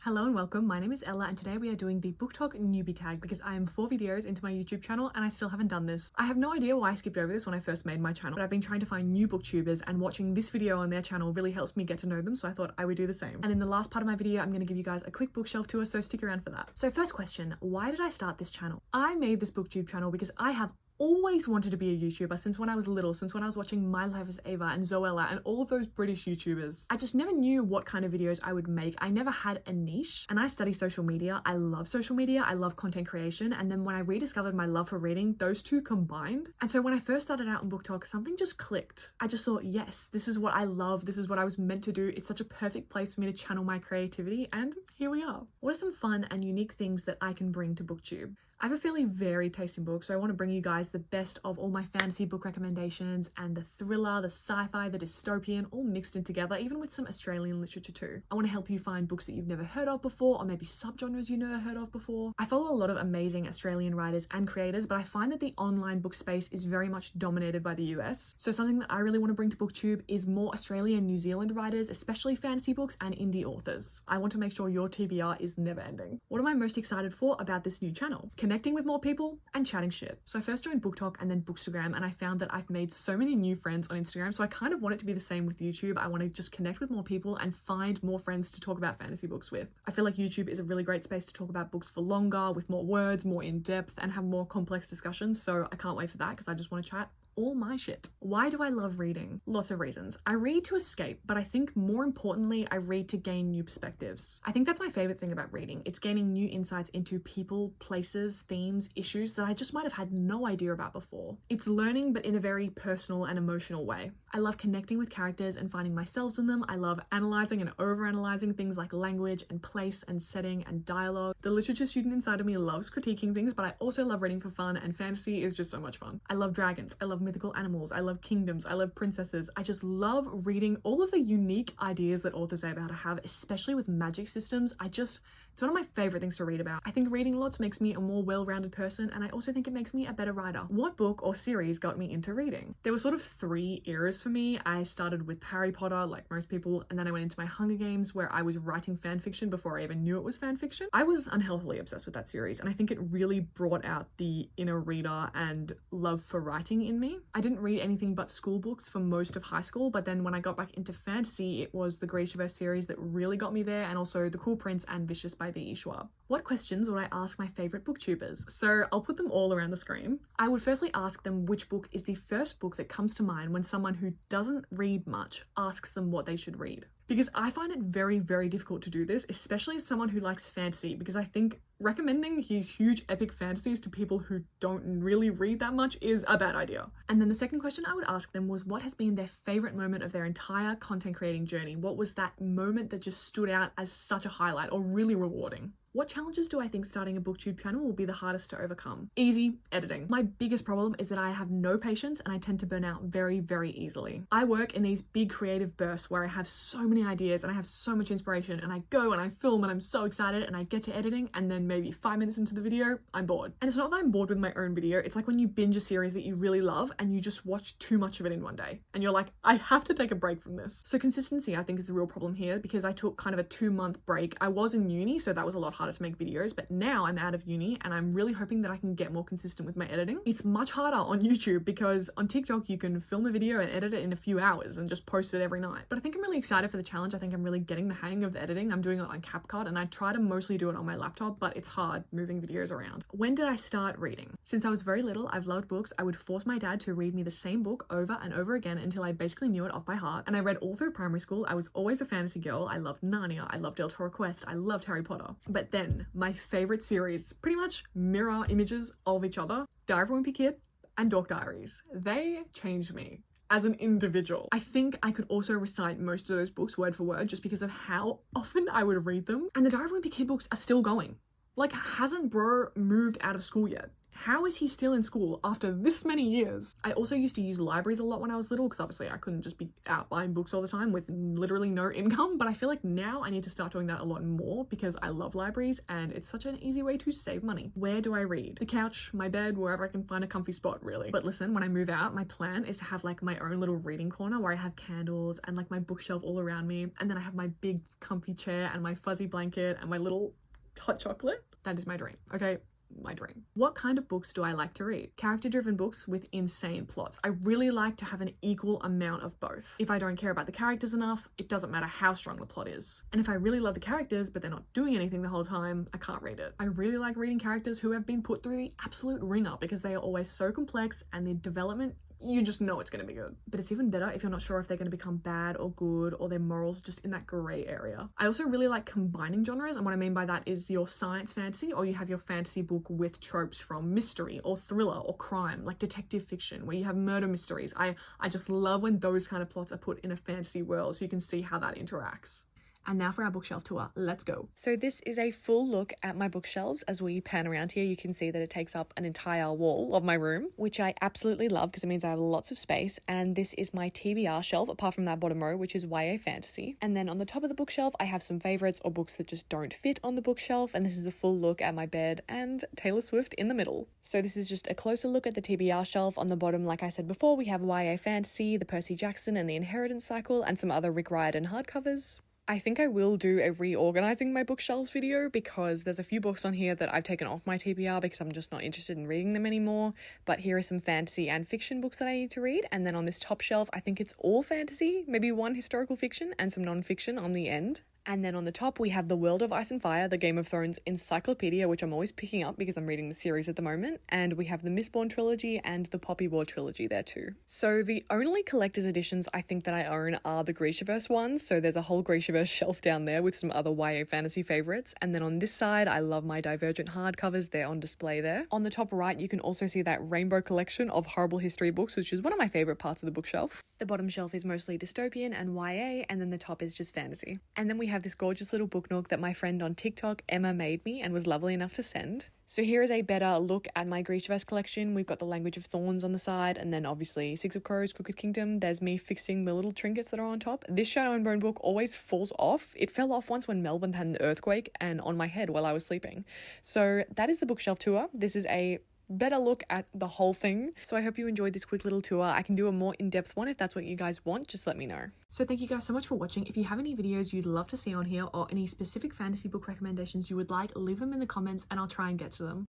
Hello and welcome, my name is Ella and today we are doing the Book Talk newbie tag because I am 4 videos into my YouTube channel and I still haven't done this. I have no idea why I skipped over this when I first made my channel, but I've been trying to find new booktubers and watching this video on their channel really helps me get to know them, so I thought I would do the same. And in the last part of my video, I'm going to give you guys a quick bookshelf tour, so stick around for that. So first question, why did I start this channel? I made this booktube channel because I have always wanted to be a YouTuber since when I was little, since when I was watching My Life as Ava and Zoella and all of those British YouTubers. I just never knew what kind of videos I would make. I never had a niche, and I study social media. I love social media, I love content creation, and then when I rediscovered my love for reading, those two combined. And so when I first started out on Book Talk, something just clicked. I just thought, yes, this is what I love, this is what I was meant to do. It's such a perfect place for me to channel my creativity, and here we are. What are some fun and unique things that I can bring to BookTube? I have a fairly varied taste in books, so I want to bring you guys the best of all my fantasy book recommendations and the thriller, the sci-fi, the dystopian, all mixed in together, even with some Australian literature too. I want to help you find books that you've never heard of before, or maybe subgenres you've never heard of before. I follow a lot of amazing Australian writers and creators, but I find that the online book space is very much dominated by the US. So something that I really want to bring to BookTube is more Australian and New Zealand writers, especially fantasy books and indie authors. I want to make sure your TBR is never ending. What am I most excited for about this new channel? Connecting with more people and chatting shit. So I first joined Book Talk and then Bookstagram, and I found that I've made so many new friends on Instagram, so I kind of want it to be the same with YouTube. I want to just connect with more people and find more friends to talk about fantasy books with. I feel like YouTube is a really great space to talk about books for longer, with more words, more in depth, and have more complex discussions, so I can't wait for that because I just want to chat all my shit. Why do I love reading? Lots of reasons. I read to escape, but I think more importantly, I read to gain new perspectives. I think that's my favorite thing about reading. It's gaining new insights into people, places, themes, issues that I just might have had no idea about before. It's learning, but in a very personal and emotional way. I love connecting with characters and finding myself in them. I love analyzing and overanalyzing things like language and place and setting and dialogue. The literature student inside of me loves critiquing things, but I also love reading for fun, and fantasy is just so much fun. I love dragons. I love mythical animals, I love kingdoms, I love princesses. I just love reading all of the unique ideas that authors are able to have, especially with magic systems. It's one of my favorite things to read about. I think reading lots makes me a more well-rounded person, and I also think it makes me a better writer. What book or series got me into reading? There were sort of 3 eras for me. I started with Harry Potter, like most people, and then I went into my Hunger Games, where I was writing fan fiction before I even knew it was fan fiction. I was unhealthily obsessed with that series, and I think it really brought out the inner reader and love for writing in me. I didn't read anything but school books for most of high school, but then when I got back into fantasy, it was the Grishaverse series that really got me there, and also The Cool Prince and Vicious by V.E. Schwab. What questions would I ask my favorite booktubers? So I'll put them all around the screen. I would firstly ask them which book is the first book that comes to mind when someone who doesn't read much asks them what they should read. Because I find it very, very difficult to do this, especially as someone who likes fantasy, because I think recommending these huge epic fantasies to people who don't really read that much is a bad idea. And then the second question I would ask them was, what has been their favorite moment of their entire content creating journey? What was that moment that just stood out as such a highlight or really rewarding? What challenges do I think starting a booktube channel will be the hardest to overcome? Easy, editing. My biggest problem is that I have no patience and I tend to burn out very, very easily. I work in these big creative bursts where I have so many ideas and I have so much inspiration, and I go and I film and I'm so excited, and I get to editing and then maybe 5 minutes into the video, I'm bored. And it's not that I'm bored with my own video, it's like when you binge a series that you really love and you just watch too much of it in one day and you're like, I have to take a break from this. So consistency, I think, is the real problem here, because I took kind of a 2-month break. I was in uni, so that was a lot harder to make videos, but now I'm out of uni and I'm really hoping that I can get more consistent with my editing. It's much harder on YouTube because on TikTok you can film a video and edit it in a few hours and just post it every night. But I think I'm really excited for the challenge. I think I'm really getting the hang of editing. I'm doing it on CapCut and I try to mostly do it on my laptop, but it's hard moving videos around. When did I start reading? Since I was very little, I've loved books. I would force my dad to read me the same book over and over again until I basically knew it off by heart. And I read all through primary school. I was always a fantasy girl. I loved Narnia. I loved Delta Quest. I loved Harry Potter. But then my favorite series pretty much mirror images of each other: Diary of a Wimpy Kid and Dork Diaries. They changed me as an individual. I think I could also recite most of those books word for word just because of how often I would read them. And the Diary of a Wimpy Kid books are still going. Like, hasn't bro moved out of school yet? How is he still in school after this many years? I also used to use libraries a lot when I was little because obviously I couldn't just be out buying books all the time with literally no income, but I feel like now I need to start doing that a lot more because I love libraries and it's such an easy way to save money. Where do I read? The couch, my bed, wherever I can find a comfy spot, really. But listen, when I move out, my plan is to have like my own little reading corner where I have candles and like my bookshelf all around me, and then I have my big comfy chair and my fuzzy blanket and my little hot chocolate. That is my dream, okay? My dream. What kind of books do I like to read? Character-driven books with insane plots. I really like to have an equal amount of both. If I don't care about the characters enough, it doesn't matter how strong the plot is. And if I really love the characters but they're not doing anything the whole time, I can't read it. I really like reading characters who have been put through the absolute ringer because they are always so complex and the development, you just know it's going to be good. But it's even better if you're not sure if they're going to become bad or good or their morals just in that grey area. I also really like combining genres, and what I mean by that is your science fantasy, or you have your fantasy book with tropes from mystery or thriller or crime, like detective fiction where you have murder mysteries. I just love when those kind of plots are put in a fantasy world so you can see how that interacts. And now for our bookshelf tour. Let's go. So this is a full look at my bookshelves. As we pan around here, you can see that it takes up an entire wall of my room, which I absolutely love because it means I have lots of space. And this is my TBR shelf, apart from that bottom row, which is YA fantasy. And then on the top of the bookshelf, I have some favorites or books that just don't fit on the bookshelf. And this is a full look at my bed and Taylor Swift in the middle. So this is just a closer look at the TBR shelf. On the bottom, like I said before, we have YA fantasy, the Percy Jackson and the Inheritance Cycle, and some other Rick Riordan hardcovers. I think I will do a reorganizing my bookshelves video because there's a few books on here that I've taken off my TBR because I'm just not interested in reading them anymore. But here are some fantasy and fiction books that I need to read. And then on this top shelf, I think it's all fantasy, maybe one historical fiction and some non-fiction on the end. And then on the top, we have The World of Ice and Fire, the Game of Thrones encyclopedia, which I'm always picking up because I'm reading the series at the moment. And we have the Mistborn trilogy and the Poppy War trilogy there too. So the only collector's editions I think that I own are the Grishaverse ones. So there's a whole Grishaverse shelf down there with some other YA fantasy favorites. And then on this side, I love my Divergent hardcovers. They're on display there. On the top right, you can also see that rainbow collection of horrible history books, which is one of my favorite parts of the bookshelf. The bottom shelf is mostly dystopian and YA, and then the top is just fantasy. And then we have this gorgeous little book nook that my friend on TikTok, Emma, made me and was lovely enough to send. So here is a better look at my Grishaverse collection. We've got the Language of Thorns on the side, and then obviously Six of Crows, Crooked Kingdom. There's me fixing the little trinkets that are on top. This Shadow and Bone book always falls off. It fell off once when Melbourne had an earthquake and on my head while I was sleeping. So that is the bookshelf tour. This is a better look at the whole thing. So I hope you enjoyed this quick little tour. I can do a more in-depth one if that's what you guys want. Just let me know. So thank you guys so much for watching. If you have any videos you'd love to see on here or any specific fantasy book recommendations you would like, leave them in the comments and I'll try and get to them.